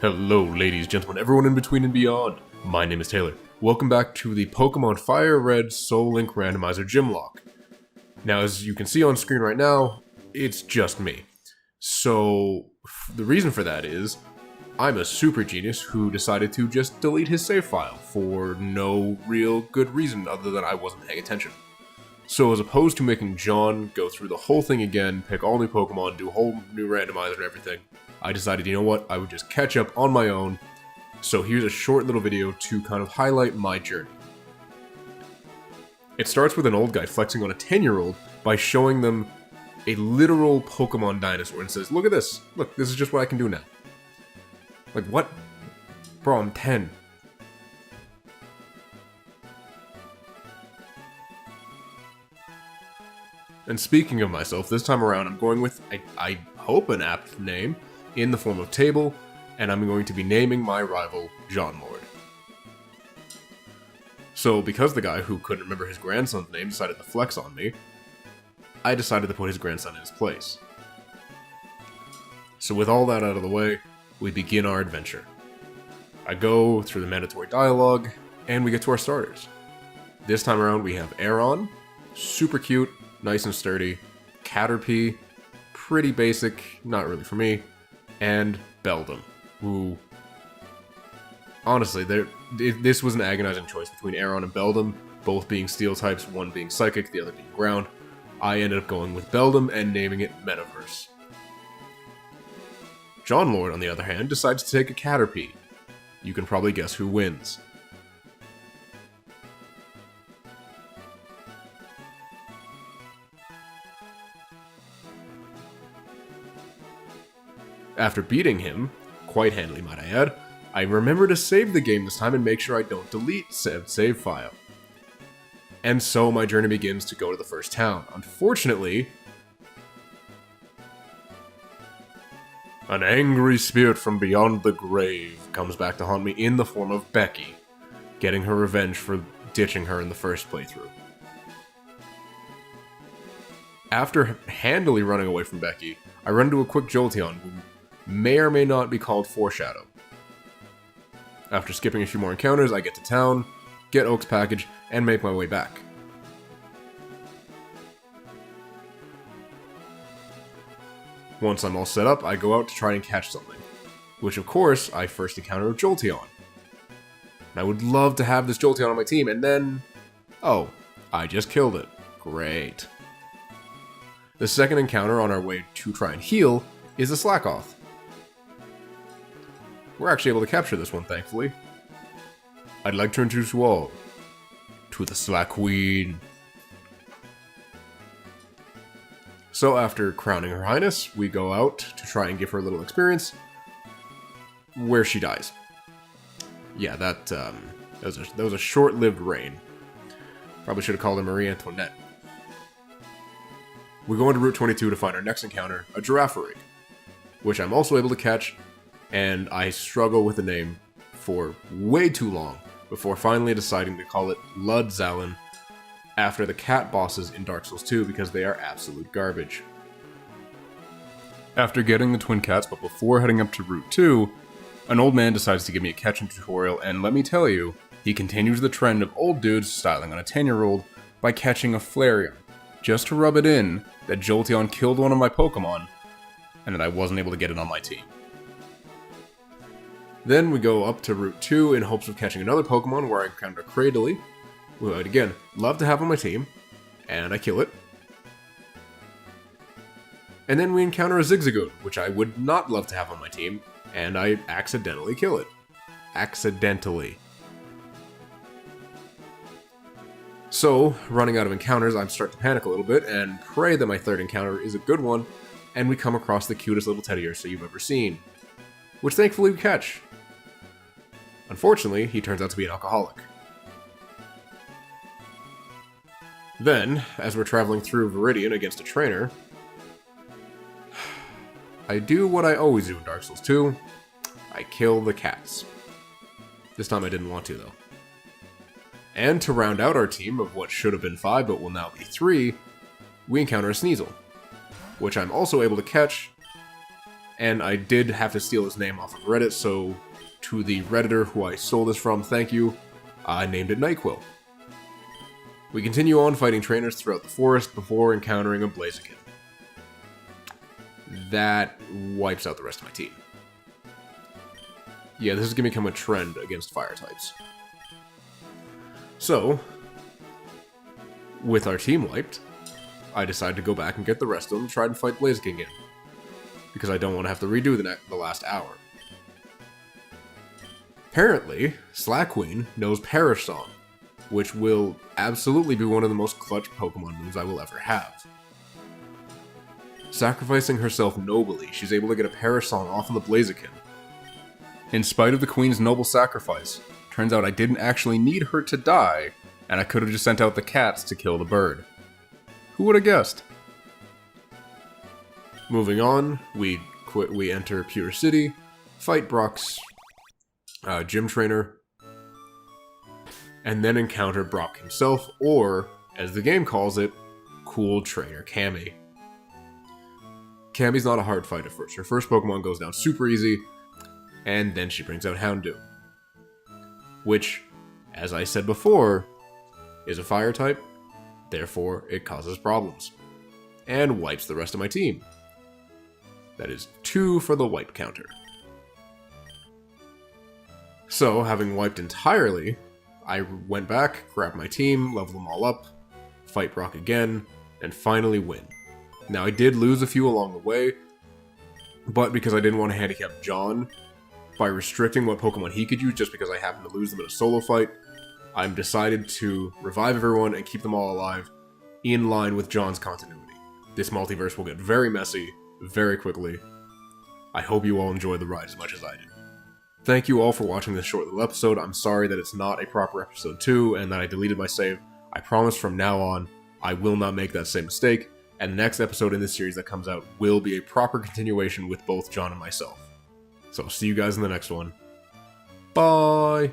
Hello ladies, gentlemen, everyone in between and beyond. My name is Taylor. Welcome back to the Pokemon Fire Red Soul Link Randomizer Gymlocke. Now as you can see on screen right now, it's just me. So the reason for that is, I'm a super genius who decided to just delete his save file for no real good reason other than I wasn't paying attention. So as opposed to making John go through the whole thing again, pick all new Pokemon, do a whole new randomizer and everything, I decided, you know what, I would just catch up on my own. So here's a short little video to kind of highlight my journey. It starts with an old guy flexing on a 10-year-old by showing them a literal Pokemon dinosaur and says, look at this, look, this is just what I can do now. Like, what? Bro, I'm 10. And speaking of myself, this time around I'm going with, I hope, an apt name in the form of table, and I'm going to be naming my rival John Lord. So because the guy who couldn't remember his grandson's name decided to flex on me, I decided to put his grandson in his place. So with all that out of the way, we begin our adventure. I go through the mandatory dialogue, and we get to our starters. This time around we have Aeron, super cute, nice and sturdy, Caterpie, pretty basic, not really for me, and Beldum, who, honestly, this was an agonizing choice between Aeron and Beldum, both being steel types, one being psychic, the other being ground. I ended up going with Beldum and naming it Metaverse. John Lord, on the other hand, decides to take a Caterpie. You can probably guess who wins. After beating him, quite handily might I add, I remember to save the game this time and make sure I don't delete said save file. And so my journey begins to go to the first town. Unfortunately, an angry spirit from beyond the grave comes back to haunt me in the form of Becky, getting her revenge for ditching her in the first playthrough. After handily running away from Becky, I run into a quick Jolteon who may or may not be called Foreshadow. After skipping a few more encounters, I get to town, get Oak's package, and make my way back. Once I'm all set up, I go out to try and catch something, which of course, I first encounter a Jolteon. And I would love to have this Jolteon on my team, and then, oh, I just killed it. Great. The second encounter on our way to try and heal is a Slackoth. We're actually able to capture this one, thankfully. I'd like to introduce you all to the Slack Queen. So after crowning Her Highness, we go out to try and give her a little experience, where she dies. Yeah, that was a short-lived reign. Probably should have called her Marie Antoinette. We go into Route 22 to find our next encounter, a Girafarig, which I'm also able to catch, and I struggle with the name for way too long before finally deciding to call it Ludzalin after the cat bosses in Dark Souls 2 because they are absolute garbage. After getting the twin cats, but before heading up to Route 2, an old man decides to give me a catching tutorial, and let me tell you, he continues the trend of old dudes styling on a 10-year-old by catching a Flareon, just to rub it in that Jolteon killed one of my Pokemon, and that I wasn't able to get it on my team. Then we go up to Route 2 in hopes of catching another Pokemon where I encounter Cradily, who I'd again love to have on my team, and I kill it. And then we encounter a Zigzagoon, which I would not love to have on my team, and I accidentally kill it. Accidentally. So, running out of encounters, I start to panic a little bit and pray that my third encounter is a good one, and we come across the cutest little teddy ursa you've ever seen, which thankfully we catch. Unfortunately, he turns out to be an alcoholic. Then, as we're traveling through Viridian against a trainer, I do what I always do in Dark Souls 2, I kill the cats. This time I didn't want to, though. And to round out our team of what should have been 5 but will now be 3, we encounter a Sneasel, which I'm also able to catch, And I did have to steal his name off of Reddit, so to the Redditor who I stole this from, thank you. I named it NyQuil. We continue on fighting trainers throughout the forest before encountering a Blaziken. That wipes out the rest of my team. Yeah, this is going to become a trend against fire types. So, with our team wiped, I decided to go back and get the rest of them and try and fight Blaziken again. Because I don't want to have to redo the last hour. Apparently, Slack Queen knows Perish Song, which will absolutely be one of the most clutch Pokemon moves I will ever have. Sacrificing herself nobly, she's able to get a Perish Song off of the Blaziken. In spite of the Queen's noble sacrifice, turns out I didn't actually need her to die, and I could have just sent out the cats to kill the bird. Who would have guessed? Moving on, we enter Pewter City, fight Brock's gym trainer, and then encounter Brock himself, or, as the game calls it, Cool Trainer Cammy. Cammy's not a hard fight at first. Her first Pokemon goes down super easy, and then she brings out Houndoom. Which, as I said before, is a fire type, therefore it causes problems. And wipes the rest of my team. That is 2 for the wipe counter. So, having wiped entirely, I went back, grabbed my team, leveled them all up, fight Brock again, and finally win. Now, I did lose a few along the way, but because I didn't want to handicap John by restricting what Pokemon he could use just because I happened to lose them in a solo fight, I've decided to revive everyone and keep them all alive in line with John's continuity. This multiverse will get very messy very quickly. I hope you all enjoyed the ride as much as I did. Thank you all for watching this short little episode. I'm sorry that it's not a proper episode 2 and that I deleted my save. I promise from now on, I will not make that same mistake, and the next episode in this series that comes out will be a proper continuation with both John and myself. So, see you guys in the next one. Bye!